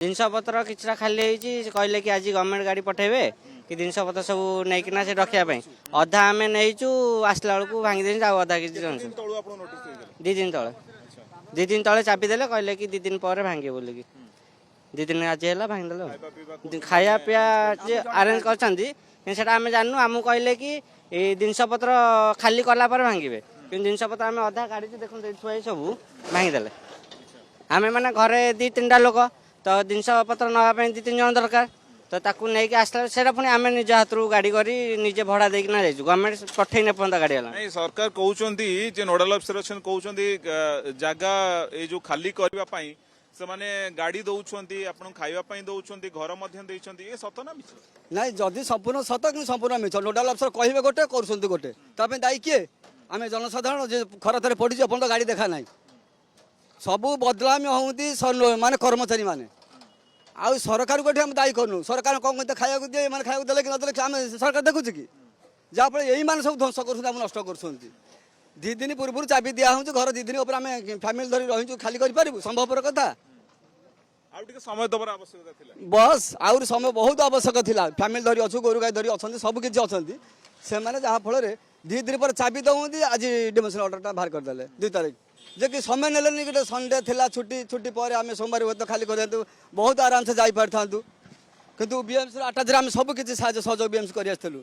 जिनपतर किसी खाली कहले कि आज गवर्नमेंट गाड़ी पठेबे कि जिनपतर सब नहीं से रखापी अधा आम नहींचु आसला बेलू भांगी दे अधा किसी दी दिन तले 2 दिन तले चाबी देले कहले कि 2 दिन पर भांगे बोलिकी 2 दिन आज है भांगी खाया पीया आरेंज कर आम जानू आमको कहले कि जिनपतर खाली कलापर भांगे कि जिनपतर आम अधा गाड़ी देखते छुआ सब भांगीदे आम मैंने घरे 2-3टा लोक तो जिनपतर नापी 2-3 जन दरकार तो ताकू नहीं आसला से पुणी आम निज हाथ गाड़ी करी निजे भड़ा देना जाइए गवर्नमेंट पठे न पर्यंत गाड़ी है सरकार कहते नोडाल अफिसर कहते जगह ये जो खाली करने से माने गाड़ी दौरान आपन खावाई दौरान घर ये सत ना मिछ नाई जदि संपूर्ण सत कि संपूर्ण मिछ नोडाल अफिसर कहे गोटे कर गोटे दायी किए आम जनसाधारण खरा थे पड़ी अपन गाड़ी देखा ना सबू बदलामी होती माने कर्मचारी माने आउ सरकार को हम दायी करूँ सरकार कौन कहते खाया दिए मैंने खाया देले कि नदेले आम सरकार देखुचे कि जहाँफल यही मैंने सब ध्वंस कर नष्ट कर 2 दिन पूर्व चाबी दिया हूँ घर 2 दिन उपर आम फैमिली धरी रही खाली कर संभवपर कथा समय दबार आवश्यकता थिला बस आउर समय बहुत आवश्यक थिला फैमिली धरी अच्छु गोरु गाई धरी अच्छा सब किसी अच्छा से मैंने जहाँफल 2 दिन पर चाबी दौंती आज डिमोशन ऑर्डर बाहर करदे 2 तारीख जे कि समय नेलेनी गोटे संडे थिला छुट्टी छुट्टी पर आम सोमवार हुए तो खाली कर बहुत आराम से जाई पार था किंतु बीएमसी आटाच आम सब किसी सहयोग बीएमसी कर